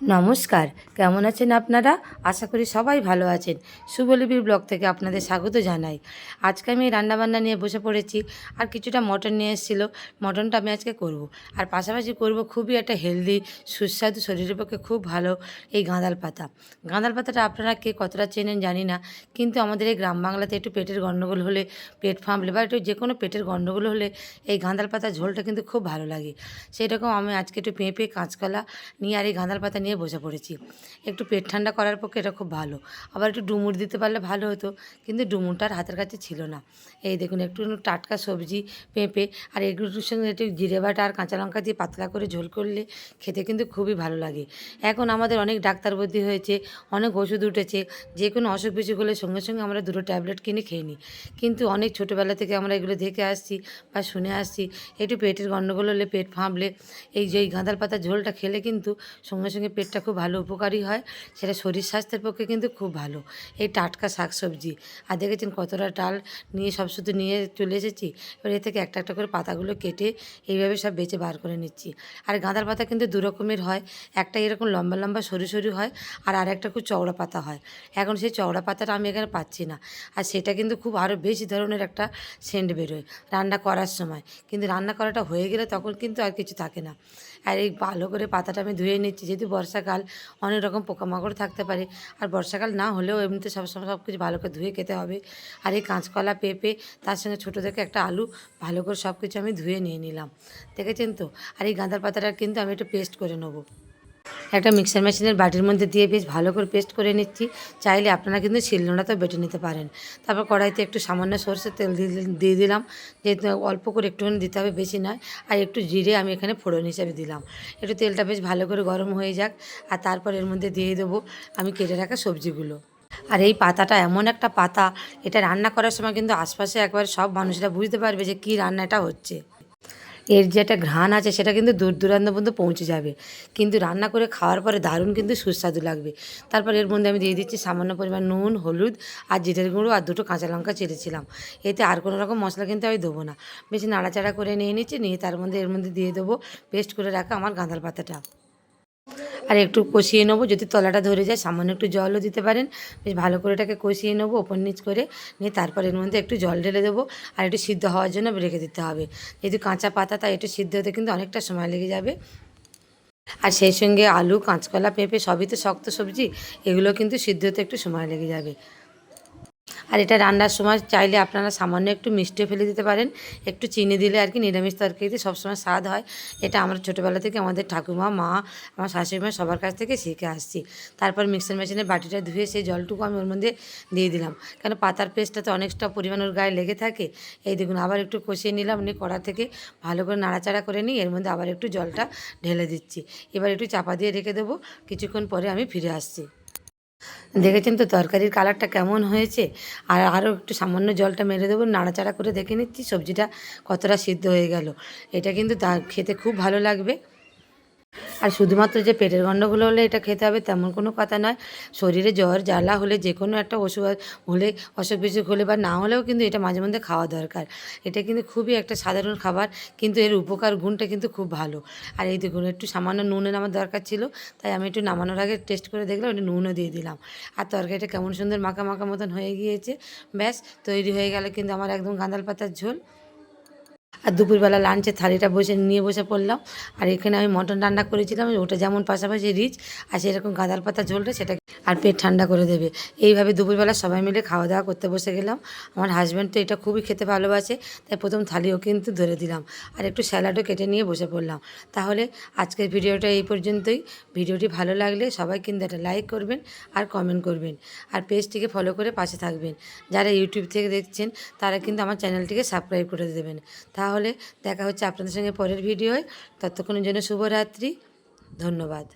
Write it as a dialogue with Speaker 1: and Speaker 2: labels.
Speaker 1: নমস্কার, কেমন আছেন আপনারা? আশা করি সবাই ভালো আছেন। শুভলিপির ব্লগ থেকে আপনাদের স্বাগত জানাই। আজকে আমি রান্নাবান্না নিয়ে বসে পড়েছি। আর কিছুটা মটন নিয়ে এসেছিল, মটনটা আমি আজকে করব। আর পাশাপাশি করব খুবই একটা হেলদি, সুস্বাদু, শরীরের পক্ষে খুব ভালো এই গাঁদাল পাতা। গাঁদাল পাতাটা আপনারা কে কতটা চেনেন জানি না, কিন্তু আমাদের এই গ্রাম বাংলাতে একটু পেটের গণ্ডগোল হলে, পেট ফাঁপলে বা একটু যে কোনো পেটের গণ্ডগোল হলে এই গাঁদাল পাতার ঝোলটা কিন্তু খুব ভালো লাগে। সেরকম আমি আজকে একটু পেঁপে, কাঁচকলা নিয়ে আর এই গাঁদাল পাতা নিয়ে বসে পড়েছি। একটু পেট ঠান্ডা করার পক্ষে এটা খুব ভালো। আবার একটু ডুমুর দিতে পারলে ভালো হতো, কিন্তু ডুমুরটা আর হাতের কাছে ছিল না। এই দেখুন, একটু টাটকা সবজি, পেঁপে আর এগুলোর সঙ্গে একটু জিরে বাটা আর কাঁচা লঙ্কা দিয়ে পাতলা করে ঝোল করলে খেতে কিন্তু খুবই ভালো লাগে। এখন আমাদের অনেক ডাক্তার বুদ্ধি হয়েছে, অনেক ওষুধ উঠেছে, যে কোনো অসুখ বিসুখ হলে সঙ্গে সঙ্গে আমরা দুটো ট্যাবলেট কিনে খেয়ে নিই। কিন্তু অনেক ছোটোবেলা থেকে আমরা এগুলো দেখে আসছি বা শুনে আসছি, একটু পেটের গণ্ডগোল হলে, পেট ফাঁপলে এই যে এই গাঁদাল পাতার ঝোলটা খেলে কিন্তু সঙ্গে সঙ্গে পেটটা খুব ভালো উপকারী হয়। সেটা শরীর স্বাস্থ্যের পক্ষে কিন্তু খুব ভালো। এই টাটকা শাকসবজি আর দেখেছেন কতটা ডাল নিয়ে সব শুধু নিয়ে চলে এসেছি। এবার এ থেকে একটা একটা করে পাতাগুলো কেটে এইভাবে সব বেছে বার করে নিচ্ছি। আর গাঁদাল পাতা কিন্তু দু রকমের হয়, একটা এরকম লম্বা লম্বা সরু সরু হয়, আর আরেকটা খুব চওড়া পাতা হয়। এখন সেই চওড়া পাতাটা আমি এখানে পাচ্ছি না, আর সেটা কিন্তু খুব আরও বেশি ধরনের একটা সেন্ট বেরোয় রান্না করার সময়। কিন্তু রান্না করাটা হয়ে গেলে তখন কিন্তু আর কিছু থাকে না। আর এই ভালো করে পাতাটা আমি ধুয়ে নিচ্ছি, যেহেতু বর্ষাকাল, অনেক রকম পোকামাকড় থাকতে পারে। আর বর্ষাকাল না হলেও এমনিতে সবসময় সব কিছু ভালো করে ধুয়ে খেতে হবে। আর এই কাঁচকলা, পেঁপে, তার সঙ্গে ছোটো থেকে একটা আলু, ভালো করে সব কিছু আমি ধুয়ে নিয়ে নিলাম। দেখেছেন তো? আর এই গাঁদার পাতাটা কিন্তু আমি একটু পেস্ট করে নেবো। একটা মিক্সার মেশিনের বাটির মধ্যে দিয়ে বেশ ভালো করে পেস্ট করে নিচ্ছি। চাইলে আপনারা কিন্তু শিলনোড়াতেও বেটে নিতে পারেন। তারপর কড়াইতে একটু সামান্য সরষের তেল দিয়ে দিলাম, যেহেতু অল্প করে একটুখানি দিতে হবে, বেশি নয়। আর একটু জিরে আমি এখানে ফোড়ন হিসাবে দিলাম। একটু তেলটা বেশ ভালো করে গরম হয়ে যাক, আর তারপর এর মধ্যে দিয়ে দেবো আমি কেটে রাখা সবজিগুলো। আর এই পাতাটা এমন একটা পাতা, এটা রান্না করার সময় কিন্তু আশপাশে একবার সব মানুষরা বুঝতে পারবে যে কী রান্নাটা হচ্ছে। এর যে একটা ঘ্রাণ আছে সেটা কিন্তু দূর দূরান্ত পর্যন্ত পৌঁছে যাবে, কিন্তু রান্না করে খাওয়ার পরে দারুণ কিন্তু সুস্বাদু লাগবে। তারপর এর মধ্যে আমি দিয়ে দিচ্ছি সামান্য পরিমাণ নুন, হলুদ আর জিরের গুঁড়ো আর দুটো কাঁচা লঙ্কা চিরেছিলাম। এতে আর কোনো রকম মশলা কিন্তু আমি দেবো না। বেশি নাড়াচাড়া করে নিয়ে নিচ্ছি, নিয়ে তার মধ্যে এর মধ্যে দিয়ে দেবো পেস্ট করে রাখা আমার গাঁদাল পাতাটা। আর একটু কষিয়ে নেবো, যদি তলাটা ধরে যায় সামান্য একটু জলও দিতে পারেন। বেশ ভালো করে এটাকে কষিয়ে নেবো ওপর নিচ করে, নিয়ে তারপর এর মধ্যে একটু জল ঢেলে দেবো। আর একটু সিদ্ধ হওয়ার জন্য রেখে দিতে হবে, যেহেতু কাঁচা পাতা তাই একটু সিদ্ধ হতে কিন্তু অনেকটা সময় লেগে যাবে। আর সেই সঙ্গে আলু, কাঁচকলা, পেঁপে সবই তো শক্ত সবজি, এগুলো কিন্তু সিদ্ধ হতে একটু সময় লেগে যাবে। আর এটা রান্নার সময় চাইলে আপনারা সামান্য একটু মিষ্টিও ফেলে দিতে পারেন, একটু চিনি দিলে আর কি নিরামিষ তরকারিতে সবসময় স্বাদ হয়। এটা আমরা ছোটোবেলা থেকে আমাদের ঠাকুমা, মা, আমার শাশুড়িমা সবার কাছ থেকে শিখে আসছি। তারপর মিক্সার মেশিনের বাটিটা ধুয়ে সেই জলটুকু আমি ওর মধ্যে দিয়ে দিলাম, কেন পাতার পেস্টটা তো অনেকটা পরিমাণ ওর গায়ে লেগে থাকে। এই দেখুন, আবার একটু কষিয়ে নিলাম, নিয়ে কড়া থেকে ভালো করে নাড়াচাড়া করে নিই, এর মধ্যে আবার একটু জলটা ঢেলে দিচ্ছি। এবার একটু চাপা দিয়ে রেখে দেবো, কিছুক্ষণ পরে আমি ফিরে আসছি। দেখেছেন তো তরকারির কালারটা কেমন হয়েছে? আর আরও একটু সামান্য জলটা মেরে দেবো, নাড়াচাড়া করে দেখে নিচ্ছি সবজিটা কতটা সিদ্ধ হয়ে গেল। এটা কিন্তু খেতে খুব ভালো লাগবে। আর শুধুমাত্র যে পেটের গণ্ডগোল হলে এটা খেতে হবে তেমন কোনো কথা নয়। শরীরে জ্বর জ্বালা হলে, যে কোনো একটা ওষুধ হলে, অসুখ বিসুখ হলে বা না হলেও কিন্তু এটা মাঝে মধ্যে খাওয়া দরকার। এটা কিন্তু খুবই একটা সাধারণ খাবার, কিন্তু এর উপকার গুণটা কিন্তু খুব ভালো। আর এই দেখুন, একটু সামান্য নুনের আমার দরকার ছিল, তাই আমি একটু নামানোর আগে টেস্ট করে দেখলাম, একটু নুনও দিয়ে দিলাম। আর তরকারিটা কেমন সুন্দর মাখা মাখা মতন হয়ে গিয়েছে। ব্যাস তৈরি হয়ে গেল কিন্তু আমার একদম গাঁদাল পাতার ঝোল। আর দুপুরবেলা লাঞ্চের থালিটা নিয়ে বসে পড়লাম। আর এখানে আমি মটন রান্না করেছিলাম, ওটা যেমন পাশাপাশি রিচ, আর সেরকম গাঁদাল পাতা ঝোলটা সেটা আর পেট ঠান্ডা করে দেবে। এইভাবে দুপুরবেলা সবাই মিলে খাওয়া দাওয়া করতে বসে গেলাম। আমার হাজব্যান্ড তো এটা খুবই খেতে ভালোবাসে, তাই প্রথম থালিও কিন্তু ধরে দিলাম, আর একটু স্যালাডও কেটে নিয়ে বসে পড়লাম। তাহলে আজকের ভিডিওটা এই পর্যন্তই। ভিডিওটি ভালো লাগলে সবাই কিন্তু একটা লাইক করবেন আর কমেন্ট করবেন, আর পেজটিকে ফলো করে পাশে থাকবেন। যারা ইউটিউব থেকে দেখছেন তারা কিন্তু আমার চ্যানেলটিকে সাবস্ক্রাইব করে দেবেন। তাহলে দেখা হচ্ছে আপনাদের সঙ্গে পরের ভিডিওয়। ততক্ষণের জন্য শুভরাত্রি। ধন্যবাদ।